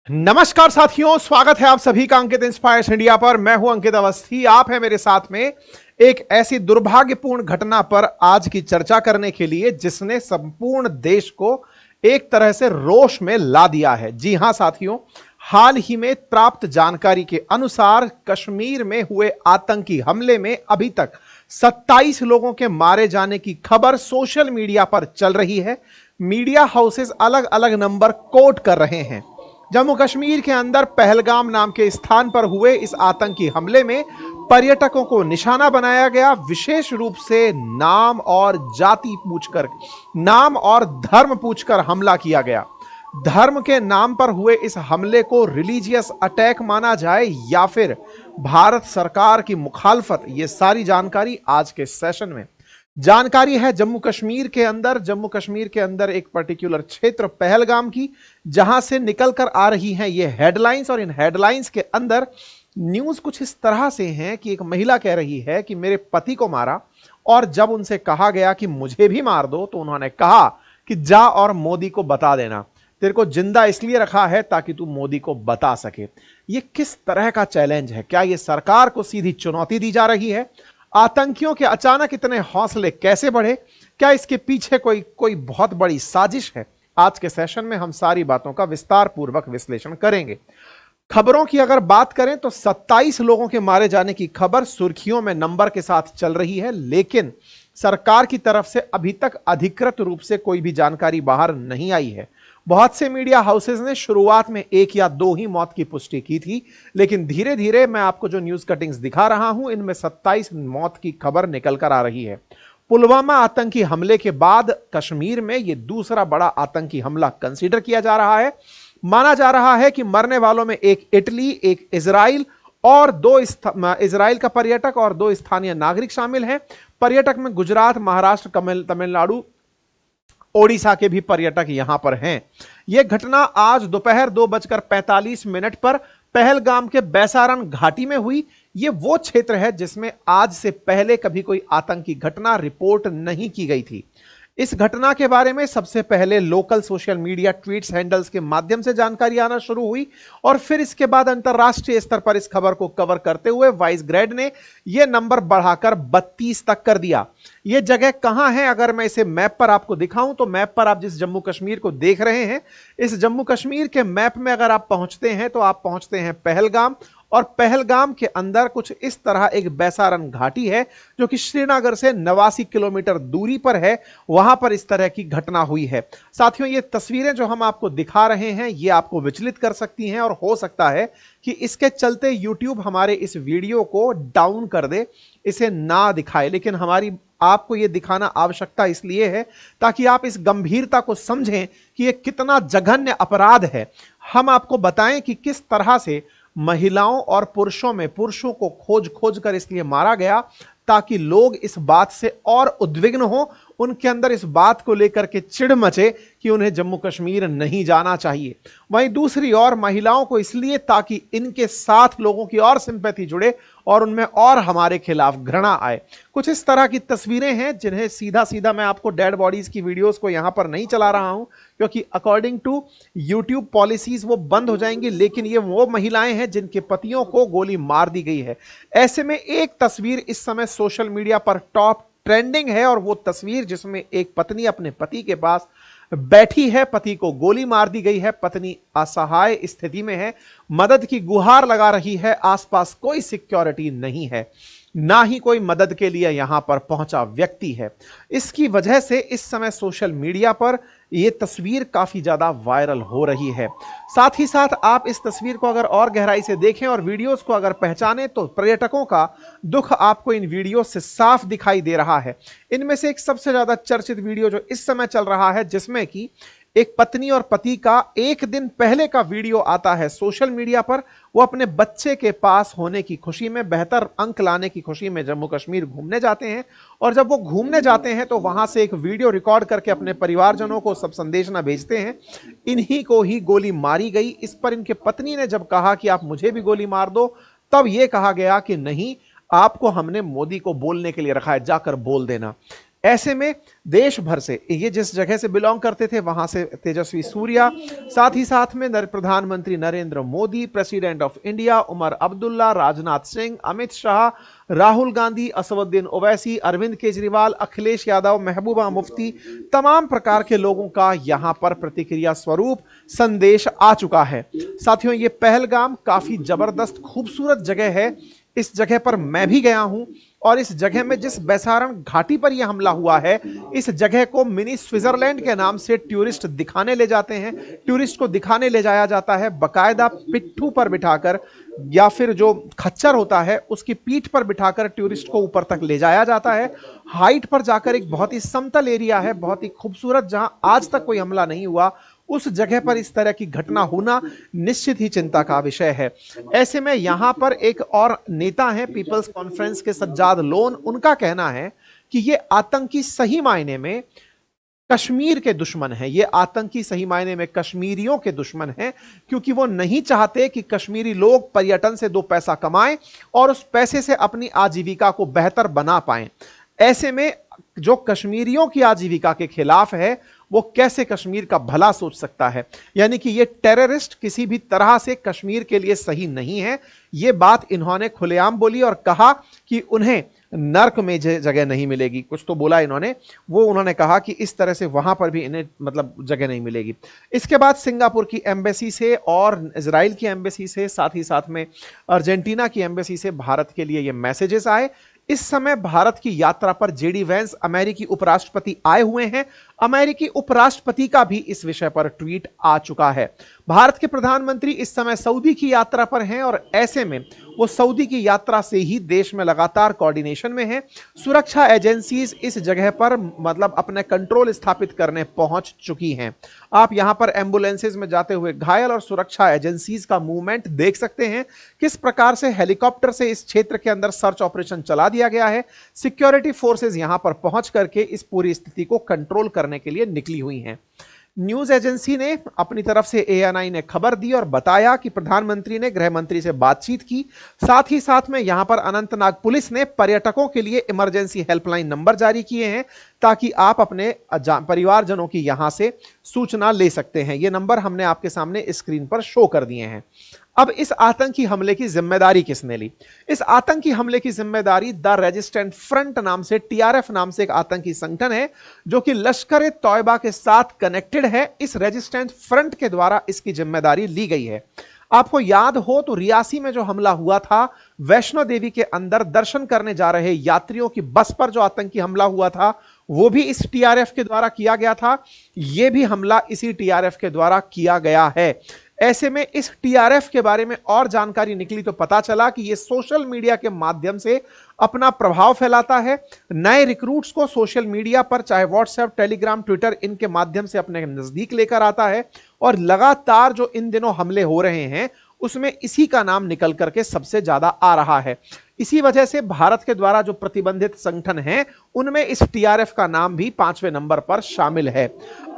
नमस्कार साथियों, स्वागत है आप सभी का अंकित इंस्पायर्स इंडिया पर। मैं हूं अंकित अवस्थी। आप हैं मेरे साथ में एक ऐसी दुर्भाग्यपूर्ण घटना पर आज की चर्चा करने के लिए जिसने संपूर्ण देश को एक तरह से रोष में ला दिया है। जी हां साथियों, हाल ही में प्राप्त जानकारी के अनुसार कश्मीर में हुए आतंकी हमले में अभी तक 27 लोगों के मारे जाने की खबर सोशल मीडिया पर चल रही है। मीडिया हाउसेस अलग अलग नंबर कोट कर रहे हैं। जम्मू कश्मीर के अंदर पहलगाम नाम के स्थान पर हुए इस आतंकी हमले में पर्यटकों को निशाना बनाया गया। विशेष रूप से नाम और जाति पूछकर, नाम और धर्म पूछकर हमला किया गया। धर्म के नाम पर हुए इस हमले को रिलीजियस अटैक माना जाए या फिर भारत सरकार की मुखालफत, ये सारी जानकारी आज के सेशन में। जानकारी है जम्मू कश्मीर के अंदर एक पर्टिकुलर क्षेत्र पहलगाम की, जहां से निकलकर आ रही हैं ये हेडलाइंस। और इन हेडलाइंस के अंदर न्यूज कुछ इस तरह से हैं कि एक महिला कह रही है कि मेरे पति को मारा, और जब उनसे कहा गया कि मुझे भी मार दो तो उन्होंने कहा कि जा और मोदी को बता देना, तेरे को जिंदा इसलिए रखा है ताकि तू मोदी को बता सके। ये किस तरह का चैलेंज है? क्या ये सरकार को सीधी चुनौती दी जा रही है? आतंकियों के अचानक इतने हौसले कैसे बढ़े? क्या इसके पीछे कोई बहुत बड़ी साजिश है? आज के सेशन में हम सारी बातों का विस्तार पूर्वक विश्लेषण करेंगे। खबरों की अगर बात करें तो 27 लोगों के मारे जाने की खबर सुर्खियों में नंबर के साथ चल रही है, लेकिन सरकार की तरफ से अभी तक अधिकृत रूप से कोई भी जानकारी बाहर नहीं आई है। बहुत से मीडिया हाउसेज ने शुरुआत में 1 या 2 ही मौत की पुष्टि की थी, लेकिन धीरे धीरे मैं आपको जो न्यूज कटिंग्स दिखा रहा हूं, इनमें 27 मौत की खबर निकल कर आ रही है। पुलवामा आतंकी हमले के बाद कश्मीर में यह दूसरा बड़ा आतंकी हमला कंसीडर किया जा रहा है। माना जा रहा है कि मरने वालों में एक इटली, एक इजराइल और 2 इजराइल का पर्यटक और 2 स्थानीय नागरिक शामिल हैं। पर्यटक में गुजरात, महाराष्ट्र, तमिलनाडु, ओडिशा के भी पर्यटक यहां पर हैं। यह घटना आज दोपहर 2:45 पर पहलगाम के बैसारन घाटी में हुई। यह वो क्षेत्र है जिसमें आज से पहले कभी कोई आतंकी घटना रिपोर्ट नहीं की गई थी। इस घटना के बारे में सबसे पहले local social media tweets handles के माध्यम से जानकारी आना शुरू हुई, और फिर इसके बाद अंतरराष्ट्रीय स्तर पर इस खबर को कवर करते हुए वाइस ग्रेड ने यह नंबर बढ़ाकर 32 तक कर दिया। यह जगह कहां है? अगर मैं इसे मैप पर आपको दिखाऊं तो मैप पर आप जिस जम्मू कश्मीर को देख रहे हैं, इस जम्मू कश्मीर के मैप में अगर आप पहुंचते हैं तो आप पहुंचते हैं पहलगाम, और पहलगाम के अंदर कुछ इस तरह एक बैसारन घाटी है जो कि श्रीनगर से 89 किलोमीटर दूरी पर है। वहां पर इस तरह की घटना हुई है। साथियों, ये तस्वीरें जो हम आपको दिखा रहे हैं ये आपको विचलित कर सकती हैं, और हो सकता है कि इसके चलते YouTube हमारे इस वीडियो को डाउन कर दे, इसे ना दिखाए। लेकिन हमारी आपको यह दिखाना आवश्यकता इसलिए है ताकि आप इस गंभीरता को समझें कि यह कितना जघन्य अपराध है। हम आपको बताएं कि किस तरह से महिलाओं और पुरुषों को खोज खोज कर इसलिए मारा गया ताकि लोग इस बात से और उद्विग्न हो, उनके अंदर इस बात को लेकर के चिढ़ मचे कि उन्हें जम्मू कश्मीर नहीं जाना चाहिए। वहीं दूसरी ओर महिलाओं को इसलिए ताकि इनके साथ लोगों की और सिंपैथी जुड़े और उनमें और हमारे खिलाफ घृणा आए। कुछ इस तरह की तस्वीरें हैं जिन्हें सीधा सीधा मैं आपको डेड बॉडीज की वीडियोस को यहां पर नहीं चला रहा हूं, क्योंकि अकॉर्डिंग टू यूट्यूब पॉलिसीज वो बंद हो जाएंगी। लेकिन ये वो महिलाएं हैं जिनके पतियों को गोली मार दी गई है। ऐसे में एक तस्वीर इस समय सोशल मीडिया पर टॉप ट्रेंडिंग है, और वो तस्वीर जिसमें एक पत्नी अपने पति के पास बैठी है, पति को गोली मार दी गई है, पत्नी असहाय स्थिति में है, मदद की गुहार लगा रही है। आसपास कोई सिक्योरिटी नहीं है, ना ही कोई मदद के लिए यहां पर पहुंचा व्यक्ति है। इसकी वजह से इस समय सोशल मीडिया पर यह तस्वीर काफी ज्यादा वायरल हो रही है। साथ ही साथ आप इस तस्वीर को अगर और गहराई से देखें और वीडियोस को अगर पहचानें तो पर्यटकों का दुख आपको इन वीडियोस से साफ दिखाई दे रहा है। इनमें से एक सबसे ज्यादा चर्चित वीडियो जो इस समय चल रहा है, जिसमें कि एक पत्नी और पति का एक दिन पहले का वीडियो आता है सोशल मीडिया पर। वो अपने बच्चे के पास होने की खुशी में, बेहतर अंक लाने की खुशी में जम्मू कश्मीर घूमने जाते हैं, और जब वो घूमने जाते हैं तो वहां से एक वीडियो रिकॉर्ड करके अपने परिवारजनों को सब संदेश ना भेजते हैं, इन्हीं को ही गोली मारी गई। इस पर इनके पत्नी ने जब कहा कि आप मुझे भी गोली मार दो, तब यह कहा गया कि नहीं, आपको हमने मोदी को बोलने के लिए रखा है, जाकर बोल देना। ऐसे में देश भर से, ये जिस जगह से बिलोंग करते थे वहां से तेजस्वी सूर्या, साथ ही साथ में प्रधानमंत्री Narendra Modi, president of India Omar Abdullah, Rajnath Singh, Amit Shah, Rahul Gandhi, Asaduddin Owaisi, Arvind Kejriwal, Akhilesh Yadav, Mehbooba Mufti, तमाम प्रकार के लोगों का यहां पर प्रतिक्रिया स्वरूप संदेश आ चुका है। साथियों, ये पहलगाम काफी जबरदस्त खूबसूरत जगह है। इस जगह पर मैं भी गया हूं और इस जगह में जिस बैसारण घाटी पर यह हमला हुआ है, इस जगह को मिनी स्विट्जरलैंड के नाम से टूरिस्ट दिखाने ले जाते हैं। टूरिस्ट को दिखाने ले जाया जाता है बकायदा पिट्ठू पर बिठाकर, या फिर जो खच्चर होता है उसकी पीठ पर बिठाकर टूरिस्ट को ऊपर तक ले जाया जाता है। हाइट पर जाकर एक बहुत ही समतल एरिया है, बहुत ही खूबसूरत, जहां आज तक कोई हमला नहीं हुआ, उस जगह पर इस तरह की घटना होना निश्चित ही चिंता का विषय है। ऐसे में यहां पर एक और नेता हैं पीपल्स कॉन्फ्रेंस के सज्जाद लोन, उनका कहना है कि ये आतंकी सही मायने में कश्मीर के दुश्मन हैं, ये आतंकी सही मायने में कश्मीरियों के दुश्मन हैं, क्योंकि वो नहीं चाहते कि कश्मीरी लोग पर्यटन से दो पैसा कमाएं और उस पैसे से अपनी आजीविका को बेहतर बना पाएं। ऐसे में जो कश्मीरियों की आजीविका के खिलाफ है, वो कैसे कश्मीर का भला सोच सकता है? यानी कि ये टेररिस्ट किसी भी तरह से कश्मीर के लिए सही नहीं है। ये बात इन्होंने खुलेआम बोली और कहा कि उन्हें नर्क में जगह नहीं मिलेगी, कुछ तो बोला इन्होंने, वो उन्होंने कहा कि इस तरह से वहां पर भी इन्हें मतलब जगह नहीं मिलेगी। इसके बाद सिंगापुर की एम्बेसी से और इजराइल की एम्बेसी से, साथ ही साथ में अर्जेंटीना की एम्बेसी से भारत के लिए ये मैसेजेस आए। इस समय भारत की यात्रा पर जेडी वैंस अमेरिकी उपराष्ट्रपति आए हुए हैं। अमेरिकी उपराष्ट्रपति का भी इस विषय पर ट्वीट आ चुका है। भारत के प्रधानमंत्री इस समय सऊदी की यात्रा पर हैं और ऐसे में वो सऊदी की यात्रा से ही देश में लगातार कोऑर्डिनेशन में हैं। सुरक्षा एजेंसीज इस जगह पर मतलब अपने कंट्रोल स्थापित करने पहुंच चुकी हैं। आप यहां पर एम्बुलेंसेज में जाते हुए घायल और सुरक्षा एजेंसीज का मूवमेंट देख सकते हैं, किस प्रकार से हेलीकॉप्टर से इस क्षेत्र के अंदर सर्च ऑपरेशन चला दिया गया है। सिक्योरिटी फोर्सेज यहां पर पहुंच करके इस पूरी स्थिति को कंट्रोल करने के लिए निकली हुई हैं। न्यूज एजेंसी ने अपनी तरफ से एएनआई ने खबर दी और बताया कि प्रधानमंत्री ने गृह मंत्री से बातचीत की। साथ ही साथ में यहां पर अनंतनाग पुलिस ने पर्यटकों के लिए इमरजेंसी हेल्पलाइन नंबर जारी किए हैं, ताकि आप अपने परिवारजनों की यहां से सूचना ले सकते हैं। ये नंबर हमने आपके सामने स्क्रीन पर शो कर दिए हैं। अब इस आतंकी हमले की जिम्मेदारी किसने ली? इस आतंकी हमले की जिम्मेदारी द रेजिस्टेंट फ्रंट नाम से, टीआरएफ नाम से एक आतंकी संगठन है जो कि लश्कर तौयबा के साथ कनेक्टेड है। इस रेजिस्टेंट फ्रंट के द्वारा इसकी जिम्मेदारी ली गई है। आपको याद हो तो रियासी में जो हमला हुआ था, वैष्णो देवी के अंदर दर्शन करने जा रहे यात्रियों की बस पर जो आतंकी हमला हुआ था, वो भी इस टीआरएफ के द्वारा किया गया था। यह भी हमला इसी टीआरएफ के द्वारा किया गया है। ऐसे में इस टीआरएफ के बारे में और जानकारी निकली तो पता चला कि यह सोशल मीडिया के माध्यम से अपना प्रभाव फैलाता है। नए रिक्रूट्स को सोशल मीडिया पर, चाहे व्हाट्सएप, टेलीग्राम, ट्विटर, इनके माध्यम से अपने नजदीक लेकर आता है और लगातार जो इन दिनों हमले हो रहे हैं उसमें इसी का नाम निकल करके सबसे ज्यादा आ रहा है। इसी वजह से भारत के द्वारा जो प्रतिबंधित संगठन हैं उनमें इस टीआरएफ का नाम भी 5वें नंबर पर शामिल है।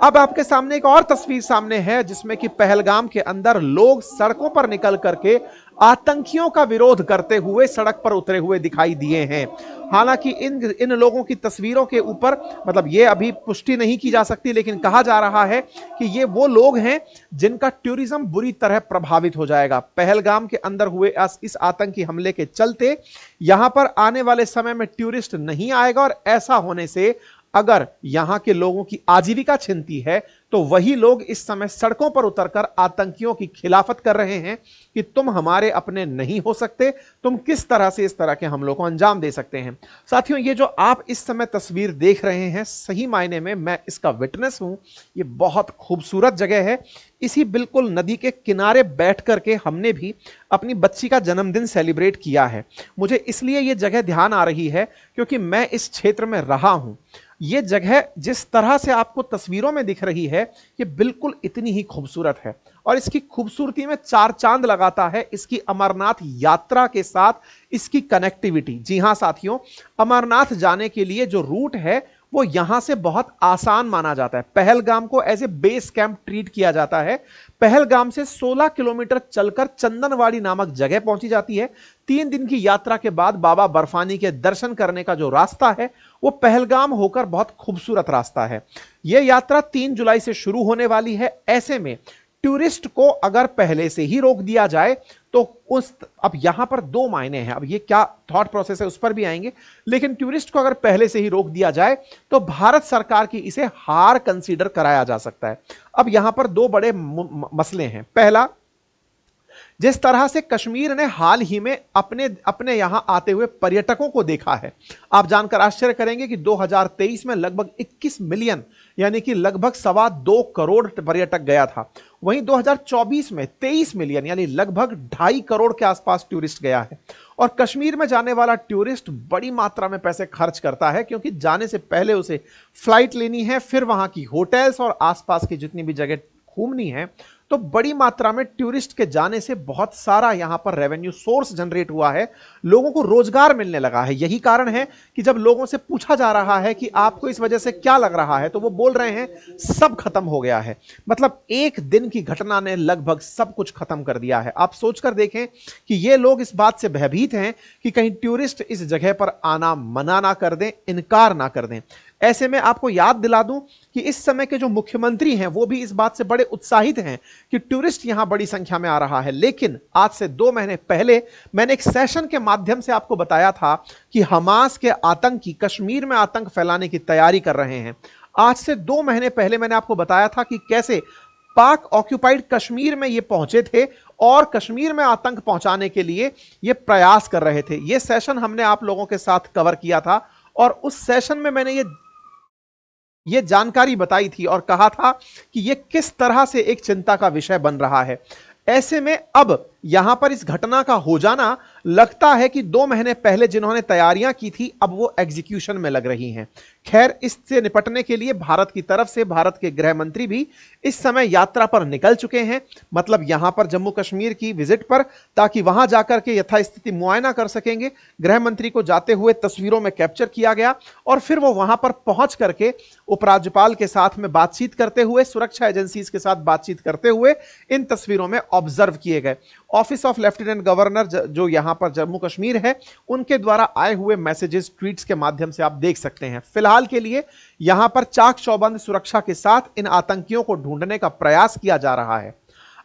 अब आपके सामने एक और तस्वीर सामने है जिसमें कि पहलगाम के अंदर लोग सड़कों पर निकल करके आतंकियों का विरोध करते हुए सड़क पर उतरे हुए दिखाई दिए हैं। हालांकि इन लोगों की तस्वीरों के ऊपर मतलब ये अभी पुष्टि नहीं की जा सकती, लेकिन कहा जा रहा है कि ये वो लोग हैं जिनका टूरिज्म बुरी तरह प्रभावित हो जाएगा। पहलगाम के अंदर हुए इस आतंकी हमले के चलते यहां पर आने वाले समय में टूरिस्ट नहीं आएगा और ऐसा होने से अगर यहां के लोगों की आजीविका छिनती है तो वही लोग इस समय सड़कों पर उतरकर आतंकियों की खिलाफत कर रहे हैं कि तुम हमारे अपने नहीं हो सकते, तुम किस तरह से इस तरह के हमलों को अंजाम दे सकते हैं। साथियों, ये जो आप इस समय तस्वीर देख रहे हैं, सही मायने में मैं इसका विटनेस हूं। ये बहुत खूबसूरत जगह है। इसी बिल्कुल नदी के किनारे बैठ करके हमने भी अपनी बच्ची का जन्मदिन सेलिब्रेट किया है। मुझे इसलिए ये जगह ध्यान आ रही है क्योंकि मैं इस क्षेत्र में रहा हूं। ये जगह जिस तरह से आपको तस्वीरों में दिख रही है, ये बिल्कुल इतनी ही खूबसूरत है और इसकी खूबसूरती में चार चांद लगाता है इसकी अमरनाथ यात्रा के साथ इसकी कनेक्टिविटी। जी हां साथियों, अमरनाथ जाने के लिए जो रूट है वो यहां से बहुत आसान माना जाता है। पहलगाम को as a base camp treat किया जाता है। पहलगाम से 16 किलोमीटर चलकर चंदनवाड़ी नामक जगह पहुंची जाती है। 3 दिन की यात्रा के बाद बाबा बर्फानी के दर्शन करने का जो रास्ता है वो पहलगाम होकर बहुत खूबसूरत रास्ता है। यह यात्रा 3 जुलाई से शुरू होने वाली है। ऐसे में टूरिस्ट को अगर पहले से ही रोक दिया जाए तो अब यहां पर 2 मायने हैं। अब ये क्या थॉट प्रोसेस है उस पर भी आएंगे, लेकिन टूरिस्ट को अगर पहले से ही रोक दिया जाए तो भारत सरकार की इसे हार कंसीडर कराया जा सकता है। अब यहां पर 2 बड़े मसले हैं। पहला, जिस तरह से कश्मीर ने हाल ही में अपने यहां आते हुए पर्यटकों को देखा है, आप जानकर आश्चर्य करेंगे कि 2023 में लगभग 21 मिलियन यानी कि लगभग 2.25 करोड़ पर्यटक गया था। वहीं 2024 में 23 मिलियन यानी लगभग 2.5 करोड़ के आसपास टूरिस्ट गया है। और कश्मीर में जाने वाला टूरिस्ट बड़ी मात्रा में पैसे खर्च करता है, क्योंकि जाने से पहले उसे फ्लाइट लेनी है, फिर वहां की होटल्स और आसपास की जितनी भी जगह घूमनी है। तो बड़ी मात्रा में टूरिस्ट के जाने से बहुत सारा यहां पर रेवेन्यू सोर्स जनरेट हुआ है, लोगों को रोजगार मिलने लगा है। यही कारण है कि जब लोगों से पूछा जा रहा है कि आपको इस वजह से क्या लग रहा है, तो वो बोल रहे हैं सब खत्म हो गया है। मतलब एक दिन की घटना ने लगभग सब कुछ खत्म कर दिया है। आप सोचकर देखें कि ये लोग इस बात से भयभीत हैं कि कहीं टूरिस्ट इस जगह पर आना मना ना कर दें, इनकार ना कर दें। ऐसे में आपको याद दिला दूं कि इस समय के जो मुख्यमंत्री हैं वो भी इस बात से बड़े उत्साहित हैं कि टूरिस्ट यहां बड़ी संख्या में आ रहा है। लेकिन आज से 2 महीने पहले मैंने एक सेशन के माध्यम से आपको बताया था कि हमास के आतंकी कश्मीर में आतंक फैलाने की तैयारी कर रहे हैं। आज से 2 महीने पहले मैंने आपको बताया था कि कैसे पाक ऑक्यूपाइड कश्मीर में ये पहुंचे थे और कश्मीर में आतंक पहुंचाने के लिए ये प्रयास कर रहे थे। ये सेशन हमने आप लोगों के साथ कवर किया था और उस सेशन में मैंने ये जानकारी बताई थी और कहा था कि ये किस तरह से एक चिंता का विषय बन रहा है। ऐसे में अब यहां पर इस घटना का हो जाना लगता है कि 2 महीने पहले जिन्होंने तैयारियां की थी अब वो एग्जीक्यूशन में लग रही हैं। खैर, इससे निपटने के लिए भारत की तरफ से भारत के गृह मंत्री भी इस समय यात्रा पर निकल चुके हैं, मतलब यहां पर जम्मू कश्मीर की विजिट पर, ताकि वहां जाकर के यथास्थिति मुआयना कर सकेंगे। गृह मंत्री को जाते हुए तस्वीरों में कैप्चर किया गया और फिर वो वहां पर पहुंच करके उपराज्यपाल के साथ में बातचीत करते हुए, सुरक्षा एजेंसीज के साथ बातचीत करते हुए इन तस्वीरों में ऑब्जर्व किए गए। ऑफिस ऑफ लेफ्टिनेंट गवर्नर जो यहां पर जम्मू कश्मीर है उनके द्वारा आए हुए मैसेजेस, ट्वीट्स के माध्यम से आप देख सकते हैं। फिलहाल के लिए यहां पर चाक चौबंद सुरक्षा के साथ इन आतंकियों को ढूंढने का प्रयास किया जा रहा है।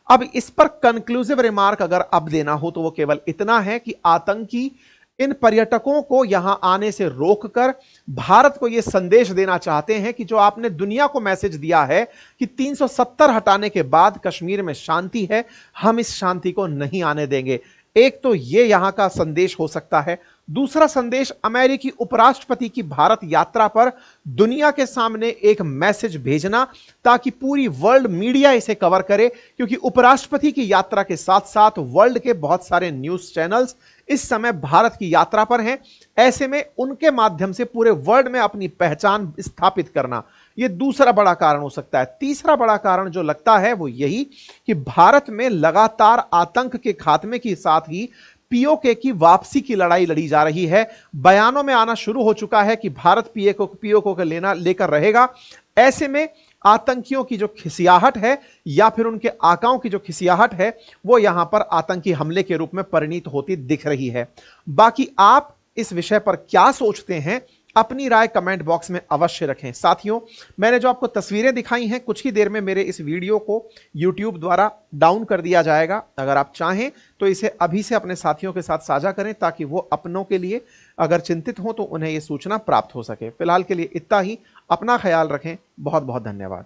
अब इस पर कंक्लूसिव रिमार्क अगर अब देना हो तो वो केवल इतना है कि आतंकी इन पर्यटकों को यहां आने से रोककर भारत को यह संदेश देना चाहते हैं कि जो आपने दुनिया को मैसेज दिया है कि 370 हटाने के बाद कश्मीर में शांति है, हम इस शांति को नहीं आने देंगे। एक तो यह यहां का संदेश हो सकता है। दूसरा संदेश अमेरिकी उपराष्ट्रपति की भारत यात्रा पर दुनिया के सामने एक मैसेज भेजना, ताकि पूरी वर्ल्ड मीडिया इसे कवर करे, क्योंकि उपराष्ट्रपति की यात्रा के साथ साथ वर्ल्ड के बहुत सारे न्यूज चैनल्स इस समय भारत की यात्रा पर हैं। ऐसे में उनके माध्यम से पूरे वर्ल्ड में अपनी पहचान स्थापित करना, यह दूसरा बड़ा कारण हो सकता है। तीसरा बड़ा कारण जो लगता है वो यही कि भारत में लगातार आतंक के खात्मे के साथ ही पीओके की वापसी की लड़ाई लड़ी जा रही है। बयानों में आना शुरू हो चुका है कि भारत पीओके को लेकर रहेगा। ऐसे में आतंकियों की जो खिसियाहट है या फिर उनके आकाओं की जो खिसियाहट है वो यहां पर आतंकी हमले के रूप में परिणित होती दिख रही है। बाकी आप इस विषय पर क्या सोचते हैं, अपनी राय कमेंट बॉक्स में अवश्य रखें। साथियों, मैंने जो आपको तस्वीरें दिखाई हैं, कुछ ही देर में मेरे इस वीडियो को YouTube द्वारा डाउन कर दिया जाएगा। अगर आप चाहें तो इसे अभी से अपने साथियों के साथ साझा करें, ताकि वो अपनों के लिए अगर चिंतित हो तो उन्हें यह सूचना प्राप्त हो सके। फिलहाल के लिए इतना ही। अपना ख्याल रखें। बहुत बहुत धन्यवाद।